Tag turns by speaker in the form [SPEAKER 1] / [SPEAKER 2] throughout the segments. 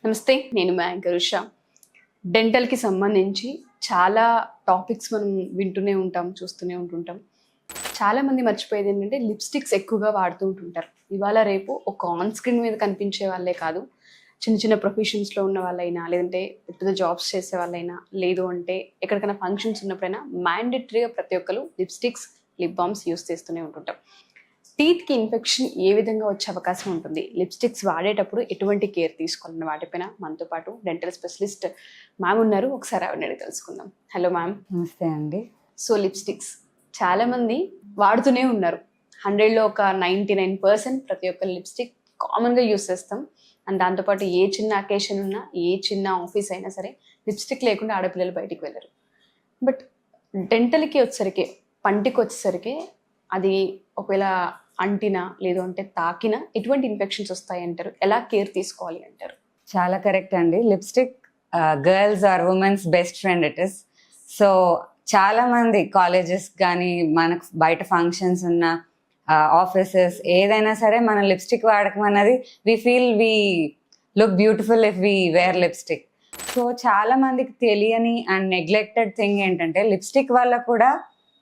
[SPEAKER 1] నమస్తే, నేను మా యాంకర్ ఉషా. డెంటల్కి సంబంధించి చాలా టాపిక్స్ మనం వింటూనే ఉంటాం, చూస్తూనే ఉంటుంటాం. చాలామంది మర్చిపోయేది ఏంటంటే లిప్స్టిక్స్ ఎక్కువగా వాడుతూ ఉంటుంటారు. ఇవాళ రేపు ఒక ఆన్ స్క్రీన్ మీద కనిపించే వాళ్ళే కాదు, చిన్న చిన్న ప్రొఫెషన్స్లో ఉన్న వాళ్ళైనా, లేదంటే పెద్ద జాబ్స్ చేసే వాళ్ళైనా, లేదు అంటే ఎక్కడికైనా ఫంక్షన్స్ ఉన్నప్పుడైనా మ్యాండేటరీగా ప్రతి ఒక్కరు లిప్స్టిక్స్, లిప్ బామ్స్ యూస్ చేస్తూనే ఉంటుంటాం. టీత్కి ఇన్ఫెక్షన్ ఏ విధంగా వచ్చే అవకాశం ఉంటుంది, లిప్స్టిక్స్ వాడేటప్పుడు ఎటువంటి కేర్ తీసుకోవాలన్న వాటిపైన మనతో పాటు డెంటల్ స్పెషలిస్ట్ మ్యామ్ ఉన్నారు. ఒకసారి ఆవిడని అడిగి తెలుసుకుందాం. Hello ma'am.
[SPEAKER 2] నమస్తే అండి.
[SPEAKER 1] సో లిప్స్టిక్స్ చాలామంది వాడుతూనే ఉన్నారు. 100లో ఒక 99% ప్రతి ఒక్క లిప్స్టిక్ కామన్గా యూస్ చేస్తాం. అండ్ దాంతోపాటు ఏ చిన్న అకేషన్ ఉన్నా, ఏ చిన్న ఆఫీస్ అయినా సరే లిప్స్టిక్ లేకుండా ఆడపిల్లలు బయటికి వెళ్ళరు. బట్ డెంటల్కి వచ్చేసరికి, పంటికి వచ్చేసరికి అది ఒకవేళ అంటినా లేదు అంటే తాకినా ఎటువంటి ఇన్ఫెక్షన్స్ వస్తాయి అంటారు, ఎలా కేర్ తీసుకోవాలి అంటారు?
[SPEAKER 2] చాలా కరెక్ట్ అండి. Lipstick girls or women's best friend it is. So చాలా మంది కాలేజెస్ కానీ, మనకు బయట ఫంక్షన్స్ ఉన్న ఆఫీసెస్ ఏదైనా సరే మన లిప్స్టిక్ వాడకం అన్నది we feel we look beautiful if we wear lipstick. So చాలా మందికి తెలియని అండ్ నెగ్లెక్టెడ్ థింగ్ ఏంటంటే లిప్స్టిక్ వల్ల కూడా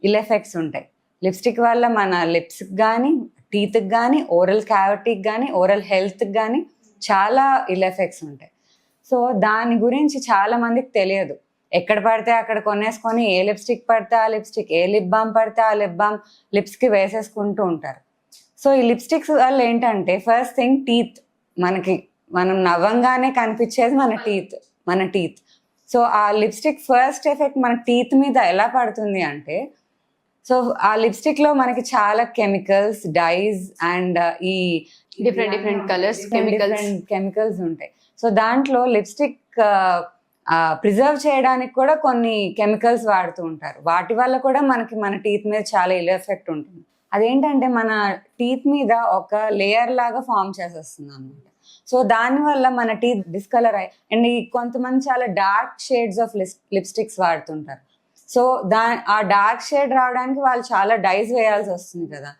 [SPEAKER 2] ఇల్ ఎఫెక్ట్స్ ఉంటాయి. లిప్స్టిక్ వల్ల మన లిప్స్కి కానీ, టీత్కి కానీ, ఓరల్ క్యావిటీకి కానీ, ఓరల్ హెల్త్కి కానీ చాలా ఇల్ ఎఫెక్ట్స్ ఉంటాయి. సో దాని గురించి చాలా మందికి తెలియదు. ఎక్కడ పడితే అక్కడ కొనేసుకొని ఏ లిప్స్టిక్ పడితే ఆ లిప్స్టిక్, ఏ లిప్ బామ్ పడితే ఆ లిప్ బామ్ లిప్స్కి వేసేసుకుంటూ ఉంటారు. సో ఈ లిప్స్టిక్స్ వల్ల ఏంటంటే ఫస్ట్ థింగ్ టీత్, మనం నవ్వంగానే కనిపించేది మన టీత్. సో ఆ లిప్స్టిక్ ఫస్ట్ ఎఫెక్ట్ మన టీత్ మీద ఎలా పడుతుంది అంటే, సో ఆ లిప్స్టిక్ లో మనకి చాలా కెమికల్స్, డైస్ అండ్ ఈ
[SPEAKER 1] డిఫరెంట్ కలర్స్
[SPEAKER 2] కెమికల్స్ ఉంటాయి. సో దాంట్లో లిప్స్టిక్ ప్రిజర్వ్ చేయడానికి కూడా కొన్ని కెమికల్స్ వాడుతూ ఉంటారు. వాటి వల్ల కూడా మన టీత్ మీద చాలా ఇల్ ఎఫెక్ట్ ఉంటుంది. అదేంటంటే మన టీత్ మీద ఒక లేయర్ లాగా ఫామ్ చేసేస్తుంది అన్నమాట. సో దానివల్ల మన టీత్ డిస్కలర్ అయ్యి, అండ్ కొంతమంది చాలా డార్క్ షేడ్స్ ఆఫ్ లిప్స్టిక్స్ వాడుతుంటారు. సో ఆ డార్క్ షేడ్ రావడానికి వాళ్ళు చాలా డైస్ వేయాల్సి వస్తుంది కదా.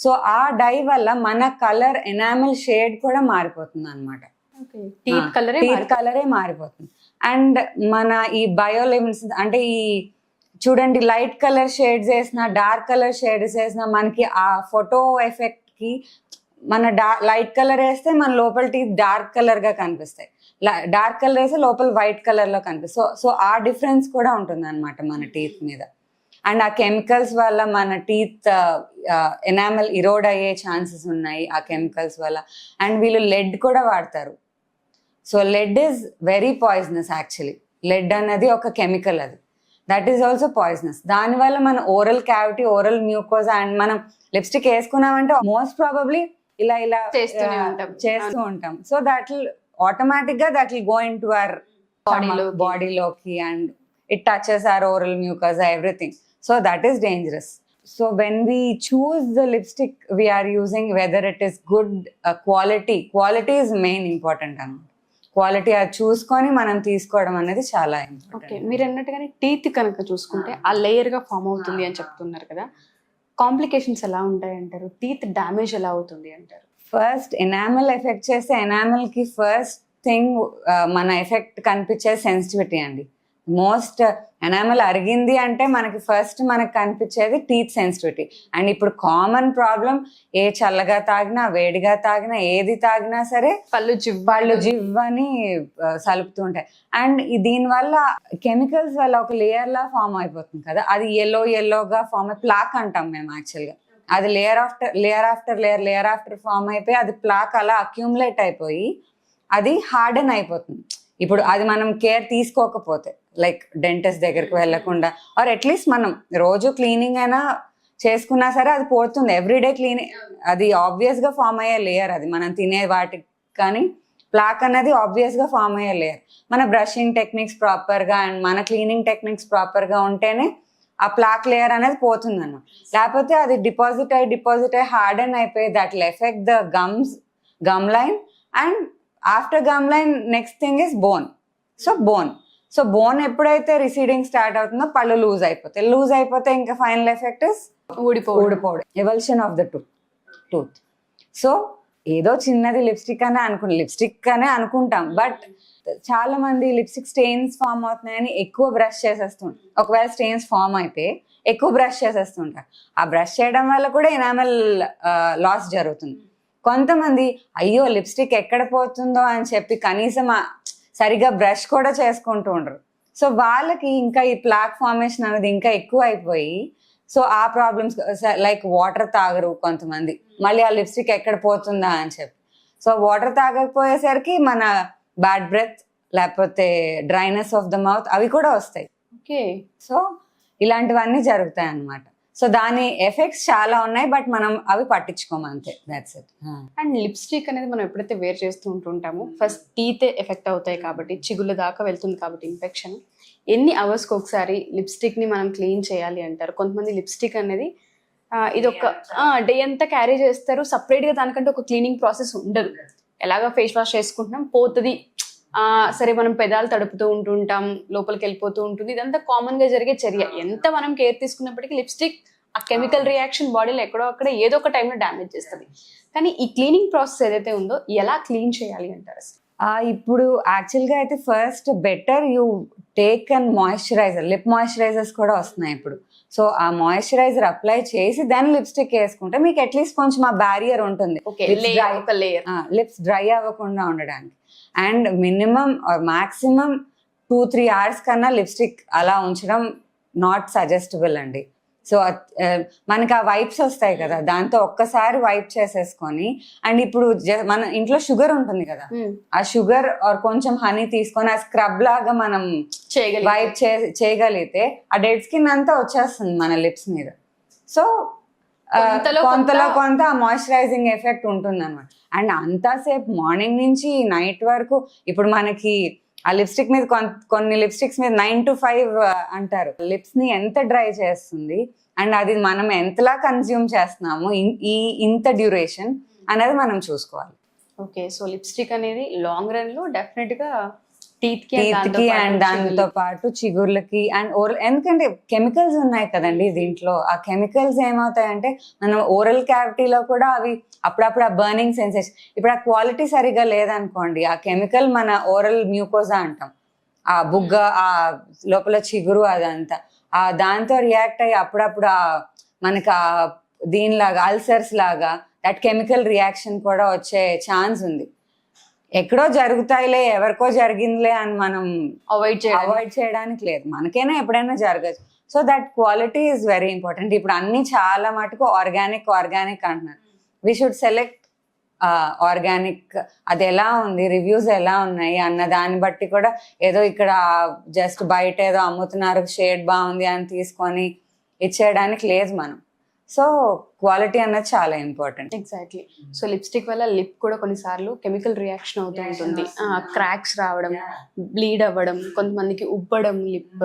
[SPEAKER 2] సో ఆ డై వల్ల మన కలర్ ఎనామిల్ షేడ్ కూడా మారిపోతుంది అనమాట.
[SPEAKER 1] టీత్
[SPEAKER 2] కలరే మారిపోతుంది. అండ్ మన ఈ బయోలెమినెసెన్స్ అంటే ఈ చూడండి, లైట్ కలర్ షేడ్స్ వేసిన, డార్క్ కలర్ షేడ్స్ వేసిన మనకి ఆ ఫోటో ఎఫెక్ట్ కి మన లైట్ కలర్ వేస్తే మన లోపల టీత్ డార్క్ కలర్ గా కనిపిస్తాయి, డార్క్ కలర్ వేస్తే లోపల వైట్ కలర్ లో కనిపిస్తాయి. సో ఆ డిఫరెన్స్ కూడా ఉంటుంది అనమాట మన టీత్ మీద. అండ్ ఆ కెమికల్స్ వల్ల మన టీత్ ఎనామెల్ ఇరోడ్ అయ్యే ఛాన్సెస్ ఉన్నాయి ఆ కెమికల్స్ వల్ల. అండ్ వీళ్ళు లెడ్ కూడా వాడతారు. So lead is very poisonous actually. Lead అనేది ఒక కెమికల్, అది దట్ ఈస్ ఆల్సో పాయిజనస్. దానివల్ల మన oral cavity, oral mucosa and మనం లిప్స్టిక్ వేసుకున్నామంటే మోస్ట్ ప్రాబబ్లీ ఇలా చేస్తూ ఉంటాం. సో దట్ విల్ ఆటోమేటిక్ గా that will go into our బాడీలోకి and it touches our oral mucosa, everything. So that is dangerous. So when we choose the lipstick we are using, whether it is good quality is main important అన్నమాట. Quality అది చూసుకొని మనం తీసుకోవడం అనేది చాలా important.
[SPEAKER 1] Okay, మీరు అన్నట్టుగానే teeth కనుక చూసుకుంటే ఆ లేయర్ గా ఫామ్ అవుతుంది అని చెప్తున్నారు కదా, కాంప్లికేషన్స్ ఎలా ఉంటాయి అంటారు? టీత్ డ్యామేజ్ ఎలా అవుతుంది అంటారు?
[SPEAKER 2] ఫస్ట్ ఎనామెల్ ఎఫెక్ట్ చేస్తే ఎనామెల్ కి ఫస్ట్ థింగ్ మన ఎఫెక్ట్ కనిపించే సెన్సిటివిటీ అండి. మోస్ట్ ఎనామెల్ అరిగింది అంటే మనకి కనిపించేది టీత్ సెన్సిటివిటీ. అండ్ ఇప్పుడు కామన్ ప్రాబ్లం, ఏ చల్లగా తాగినా, వేడిగా తాగినా, ఏది తాగినా సరే పళ్ళు జివ్వని సలుపుతూ ఉంటాయి. అండ్ దీనివల్ల కెమికల్స్ వల్ల ఒక లేయర్ లా ఫామ్ అయిపోతుంది కదా, అది ఎల్లోగా ఫామ్ అయి ప్లాక్ అంటాం మేము యాక్చువల్గా. అది లేయర్ ఆఫ్టర్ లేయర్ ఫామ్ అయిపోయి అది ప్లాక్ అలా అక్యూములేట్ అయిపోయి అది హార్డెన్ అయిపోతుంది. ఇప్పుడు అది మనం కేర్ తీసుకోకపోతే, లైక్ డెంటిస్ట్ దగ్గరికి వెళ్ళకుండా, ఆర్ అట్లీస్ట్ మనం రోజు క్లీనింగ్ అయినా చేసుకున్నా సరే అది పోతుంది. ఎవ్రీడే క్లీనింగ్, అది ఆబ్వియస్ గా ఫామ్ అయ్యే లేయర్. అది మనం తినే వాటికి కానీ ప్లాక్ అనేది ఆబ్వియస్ గా ఫామ్ అయ్యే లేయర్. మన బ్రషింగ్ టెక్నిక్స్ ప్రాపర్ గా అండ్ మన క్లీనింగ్ టెక్నిక్స్ ప్రాపర్ గా ఉంటేనే ఆ ప్లాక్ లేయర్ అనేది పోతుంది అన్నమాట. లేకపోతే అది డిపాజిట్ అయ్యి హార్డెన్ అయిపోయి that will effect the gum line. And after gum line next thing is bone. So bone ఎప్పుడైతే రిసీడింగ్ స్టార్ట్ అవుతుందో పళ్ళు లూజ్ అయిపోతే ఇంకా ఫైనల్ ఎఫెక్ట్ ఇస్ ఊడిపోవడం, evolution of the tooth. So ఏదో చిన్నది లిప్స్టిక్ అనే అనుకుంటాం, బట్ చాలా మంది లిప్స్టిక్ స్టెయిన్స్ ఫామ్ అవుతున్నాయని ఎక్కువ బ్రష్ చేసేస్తుంటారు. ఒకవేళ స్టెయిన్స్ ఫామ్ అయితే ఎక్కువ బ్రష్ చేసేస్తుంటారు. ఆ బ్రష్ చేయడం వల్ల కూడా ఎనామెల్ లాస్ జరుగుతుంది. కొంతమంది అయ్యో లిప్స్టిక్ ఎక్కడ పోతుందో అని చెప్పి కనీసం సరిగా బ్రష్ కూడా చేసుకుంటూ ఉండరు. సో వాళ్ళకి ఇంకా ఈ ప్లాక్ ఫార్మేషన్ అనేది ఇంకా ఎక్కువ అయిపోయి, సో ఆ ప్రాబ్లమ్స్ లైక్ వాటర్ తాగరు కొంతమంది, మళ్ళీ ఆ లిప్స్టిక్ ఎక్కడ పోతుందా అని చెప్పి. సో వాటర్ తాగకపోయేసరికి మన బ్యాడ్ బ్రెత్ లేకపోతే డ్రైనెస్ ఆఫ్ ద మౌత్ అవి కూడా వస్తాయి.
[SPEAKER 1] ఓకే,
[SPEAKER 2] సో ఇలాంటివన్నీ జరుగుతాయి అన్నమాట. సో దాని ఎఫెక్ట్స్ చాలా ఉన్నాయి, బట్ మనం అవి పట్టించుకోము అంతే, దాట్స్ ఇట్.
[SPEAKER 1] అండ్ లిప్స్టిక్ అనేది మనం ఎప్పుడైతే వేర్ చేస్తూ ఉంటుంటామో ఫస్ట్ టీతే ఎఫెక్ట్ అవుతాయి కాబట్టి, చిగుళ్ళ దాకా వెళ్తుంది కాబట్టి ఇన్ఫెక్షన్. ఎన్ని అవర్స్కి ఒకసారి లిప్స్టిక్ని మనం క్లీన్ చేయాలి అంటారు? కొంతమంది లిప్స్టిక్ అనేది ఇది ఒక డే అంతా క్యారీ చేస్తారు, సపరేట్గా దానికంటే ఒక క్లీనింగ్ ప్రాసెస్ ఉండదు. ఎలాగ ఫేస్ వాష్ చేసుకుంటున్నాం పోతుంది, సరే మనం పెదాలు తడుపుతూ ఉంటుంటాం, లోపలికి వెళ్ళిపోతూ ఉంటుంది, ఇదంతా కామన్గా జరిగే చర్య. ఎంత మనం కేర్ తీసుకున్నప్పటికీ లిప్స్టిక్ ఆ కెమికల్ రియాక్షన్ బాడీలో ఎక్కడో అక్కడ ఏదో ఒక టైంలో డ్యామేజ్ చేస్తుంది. కానీ ఈ క్లీనింగ్ ప్రాసెస్ ఏదైతే ఉందో ఎలా క్లీన్ చేయాలి అంటారు?
[SPEAKER 2] ఇప్పుడు యాక్చువల్గా అయితే first better you take and moisturiser, lip moisturisers కూడా వస్తున్నాయి ఇప్పుడు. సో ఆ మాయిశ్చరైజర్ అప్లై చేసి దాని లిప్స్టిక్ వేసుకుంటే మీకు అట్లీస్ట్ కొంచెం ఆ బ్యారియర్ ఉంటుంది, లిప్స్ డ్రై అవ్వకుండా ఉండడానికి. And minimum or maximum 2-3 hours కన్నా లిప్స్టిక్ అలా ఉంచడం నాట్ సజెస్టబుల్ అండి. సో మనకి ఆ వైప్స్ వస్తాయి కదా, దాంతో ఒక్కసారి వైప్ చేసేసుకొని, అండ్ ఇప్పుడు మన ఇంట్లో షుగర్ ఉంటుంది కదా, ఆ షుగర్ ఆర్ కొంచెం హనీ తీసుకొని ఆ స్క్రబ్ లాగా మనం వైప్ చేయగలిగితే ఆ డెడ్ స్కిన్ అంతా వచ్చేస్తుంది మన లిప్స్ మీద. సో కొంతలో కొంత మాయిశ్చరైజింగ్ ఎఫెక్ట్ ఉంటుంది అనమాట. అండ్ అంతాసేపు మార్నింగ్ నుంచి నైట్ వరకు, ఇప్పుడు మనకి ఆ లిప్స్టిక్ మీద కొన్ని లిప్స్టిక్స్ మీద 9 to 5 అంటారు. లిప్స్ ని ఎంత డ్రై చేస్తుంది అండ్ అది మనం ఎంతలా కన్జ్యూమ్ చేస్తున్నాము ఇంత డ్యూరేషన్ అనేది మనం చూసుకోవాలి.
[SPEAKER 1] ఓకే, సో లిప్స్టిక్ అనేది లాంగ్ రన్ లో డెఫినెట్ గా టీత్ కి
[SPEAKER 2] అండ్ దాంతో పాటు చిగుర్లకి అండ్ ఓరల్, ఎందుకంటే కెమికల్స్ ఉన్నాయి కదండి దీంట్లో. ఆ కెమికల్స్ ఏమవుతాయంటే మనం ఓరల్ క్యావిటీలో కూడా అవి అప్పుడప్పుడు ఆ బర్నింగ్ సెన్సేషన్, ఇప్పుడు ఆ క్వాలిటీ సరిగా లేదనుకోండి, ఆ కెమికల్ మన ఓరల్ మ్యూకోజా అంటాం, ఆ బుగ్గ ఆ లోపల చిగురు అదంతా దాంతో రియాక్ట్ అయ్యి అప్పుడప్పుడు మనకి దీనిలాగా అల్సర్స్ లాగా దట్ కెమికల్ రియాక్షన్ కూడా వచ్చే ఛాన్స్ ఉంది. ఎక్కడో జరుగుతాయిలే, ఎవరికో జరిగిందిలే అని మనం అవాయిడ్ చేయడానికి లేదు, మనకైనా ఎప్పుడైనా జరగచ్చు. So that quality is very important. ఇప్పుడు అన్ని చాలా మటుకు ఆర్గానిక్ అంటున్నారు. We should select organic. అది ఎలా ఉంది, రివ్యూస్ ఎలా ఉన్నాయి అన్న దాన్ని బట్టి కూడా ఏదో ఇక్కడ జస్ట్ బయట ఏదో అమ్ముతున్నారు షేడ్ బాగుంది అని తీసుకొని ఇచ్చేయడానికి లేదు మనం. సో క్వాలిటీ అన్నది చాలా ఇంపార్టెంట్.
[SPEAKER 1] ఎగ్జాక్ట్లీ. సో లిప్స్టిక్ వల్ల లిప్ కూడా కొన్నిసార్లు కెమికల్ రియాక్షన్ అవుతూ ఉంటుంది, క్రాక్స్ రావడం, బ్లీడ్ అవ్వడం, కొంతమందికి ఉబ్బడం, లిప్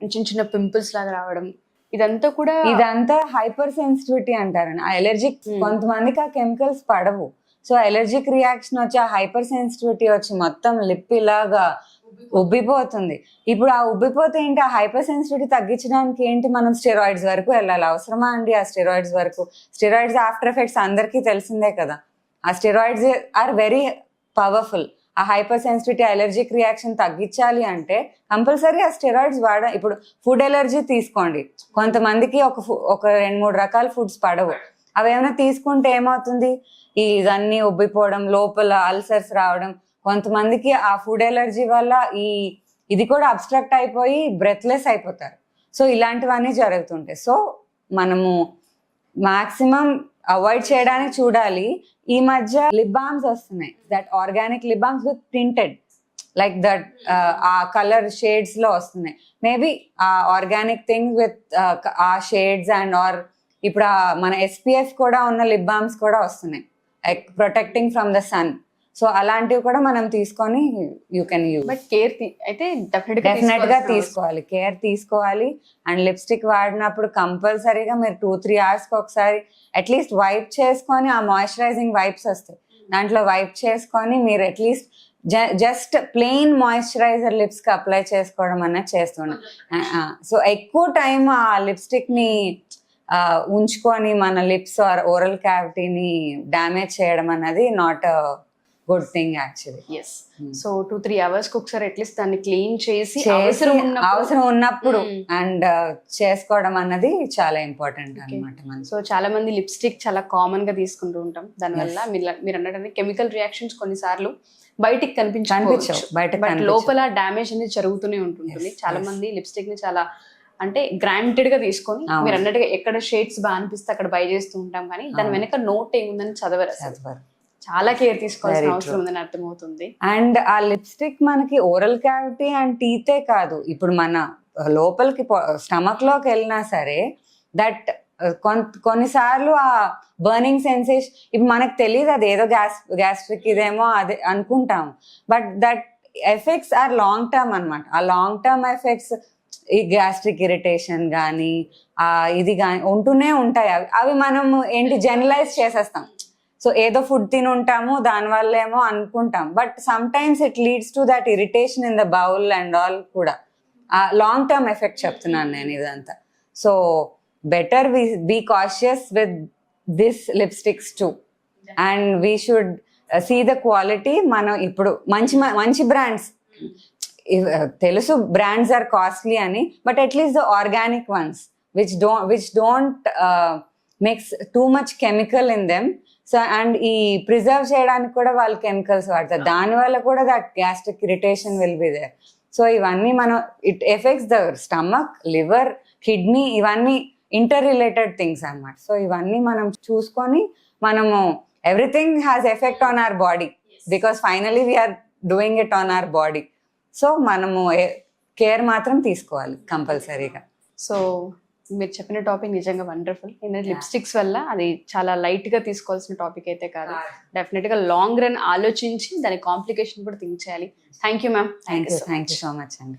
[SPEAKER 1] చిన్న చిన్న పింపుల్స్ లాగా రావడం, ఇదంతా హైపర్ సెన్సిటివిటీ అంటారండి. ఆ ఎలర్జిక్, కొంతమందికి ఆ కెమికల్స్ పడవు. సో ఎలర్జిక్ రియాక్షన్ వచ్చి ఆ హైపర్ సెన్సిటివిటీ వచ్చి మొత్తం లిప్ ఇలాగా ఉబ్బిపోతుంది. ఇప్పుడు ఆ ఉబ్బిపోతే ఏంటి, ఆ హైపర్ సెన్సిటివిటీ తగ్గించడానికి ఏంటి, మనం స్టెరాయిడ్స్ వరకు వెళ్ళాలి. అవసరమా అండి ఆ స్టెరాయిడ్స్ వరకు? స్టెరాయిడ్స్ ఆఫ్టర్ ఎఫెక్ట్స్ అందరికీ తెలిసిందే కదా. ఆ స్టెరాయిడ్స్ ఆర్ వెరీ పవర్ఫుల్. ఆ హైపర్ సెన్సిటివిటీ అలర్జిక్ రియాక్షన్ తగ్గించాలి అంటే కంపల్సరీ ఆ స్టెరాయిడ్స్ ఇప్పుడు ఫుడ్ ఎలర్జీ తీసుకోండి, కొంతమందికి ఒక 2-3 రకాల ఫుడ్స్ పడవు. అవి ఏమైనా తీసుకుంటే ఏమవుతుంది, ఇవన్నీ ఉబ్బిపోవడం, లోపల అల్సర్స్ రావడం, కొంతమందికి ఆ ఫుడ్ ఎలర్జీ వల్ల ఇది కూడా అబ్స్ట్రక్ట్ అయిపోయి బ్రెత్లెస్ అయిపోతారు. సో ఇలాంటివన్నీ జరుగుతుంటాయి. సో మనము మాక్సిమం అవాయిడ్ చేయడానికి చూడాలి. ఈ మధ్య లిప్ బామ్స్ వస్తున్నాయి, that organic lip balms with printed like that, ఆ కలర్ షేడ్స్ లో వస్తున్నాయి. మేబీ ఆ ఆర్గానిక్ థింగ్ విత్ ఆ షేడ్స్ అండ్ ఆర్ ఇప్పుడు మన SPF కూడా ఉన్న లిప్ బామ్స్ కూడా వస్తున్నాయి, like protecting from the sun. So అలాంటివి కూడా మనం తీసుకొని you can use. But care అయితే
[SPEAKER 2] డెఫినెట్ గా తీసుకోవాలి, కేర్ తీసుకోవాలి. అండ్ లిప్స్టిక్ వాడినప్పుడు కంపల్సరీగా మీరు 2-3 hours ఒకసారి అట్లీస్ట్ వైప్ చేసుకొని, ఆ మాయిశ్చరైజింగ్ వైప్స్ వస్తాయి దాంట్లో వైప్ చేసుకొని మీరు at least just plain moisturiser lips కి అప్లై చేసుకోవడం అన్నది చేస్తున్నాం. సో ఎక్కువ టైం ఆ లిప్స్టిక్ ని ఉంచుకొని మన లిప్స్ ఆర్ ఓరల్ క్యావిటీని డ్యామేజ్ చేయడం అన్నది not good thing actually.
[SPEAKER 1] Yes. So 2-3 hours ఒకసారి అట్లీస్ట్ దాన్ని క్లీన్ చేసి అవసరం
[SPEAKER 2] ఉన్నప్పుడు అండ్ చేసుకోవడం అన్నది చాలా ఇంపార్టెంట్ అనమాట.
[SPEAKER 1] సో చాలా మంది లిప్స్టిక్ చాలా కామన్ గా తీసుకుంటూ ఉంటాం. దానివల్ల మీరు అన్నట్టు కెమికల్ రియాక్షన్స్ కొన్నిసార్లు బయటికి కనిపించవచ్చు, బట్ లోపల డ్యామేజ్ అనేది జరుగుతూనే ఉంటుంది. చాలా మంది లిప్స్టిక్ ని చాలా అంటే గ్రాంటెడ్ గా తీసుకొని మీరు అన్నట్టుగా ఎక్కడ షేడ్స్ బాగా అనిపిస్తే అక్కడ బై చేస్తూ ఉంటాం, కానీ దాని వెనక నోట్ ఏముందని చదవరు. చాలా కేర్ తీసుకోవాల్సిన అవసరం ఉందని అర్థమవుతుంది.
[SPEAKER 2] అండ్ ఆ లిప్స్టిక్ మనకి ఓరల్ క్యావిటీ అండ్ టీతే కాదు, ఇప్పుడు మన లోపలికి స్టమక్ లోకి వెళ్ళినా సరే దట్ కొన్నిసార్లు ఆ బర్నింగ్ సెన్సేషన్, ఇప్పుడు మనకు తెలియదు అది ఏదో గ్యాస్ట్రిక్ ఇదేమో అదే అనుకుంటాం, but that effects are long term అనమాట. ఆ లాంగ్ టర్మ్ ఎఫెక్ట్స్ ఈ గ్యాస్ట్రిక్ ఇరిటేషన్ కానీ ఇది కానీ ఉంటూనే ఉంటాయి. అవి మనం ఏంటి జనరలైజ్ చేసేస్తాం. సో ఏదో ఫుడ్ తిని ఉంటాము దానివల్ల ఏమో అనుకుంటాం, but sometimes it leads to that irritation in the bowel and all కూడా. లాంగ్ టర్మ్ ఎఫెక్ట్ చెప్తున్నాను నేను ఇదంతా. So better we be cautious with this lipsticks too, and we should see the quality. మనం ఇప్పుడు మంచి brands తెలుసు, brands are costly అని, but at least the organic ones which don't mix too much chemical in them. So and ఈ preserve చేయడానికి కూడా వాళ్ళు chemicals వాడతారు, దానివల్ల కూడా that gastric irritation will be there. So ఇవన్నీ మనం it effects the stomach, liver, kidney, ఇవన్నీ ఇంటర్ రిలేటెడ్ థింగ్స్ అన్నమాట. సో ఇవన్నీ మనం చూసుకొని మనము everything has effect on our body because finally we're doing it on our body. So మనము care మాత్రం తీసుకోవాలి కంపల్సరీగా.
[SPEAKER 1] సో మీరు చెప్పిన టాపిక్ నిజంగా వండర్ఫుల్. ఎందుకంటే లిప్స్టిక్స్ వల్ల అది చాలా లైట్ గా తీసుకోవాల్సిన టాపిక్ అయితే కాదు, డెఫినెట్ గా లాంగ్ రన్ ఆలోచించి దాని కాంప్లికేషన్ కూడా థింక్ చేయాలి. Thank you ma'am.
[SPEAKER 2] Thank you so much అండి.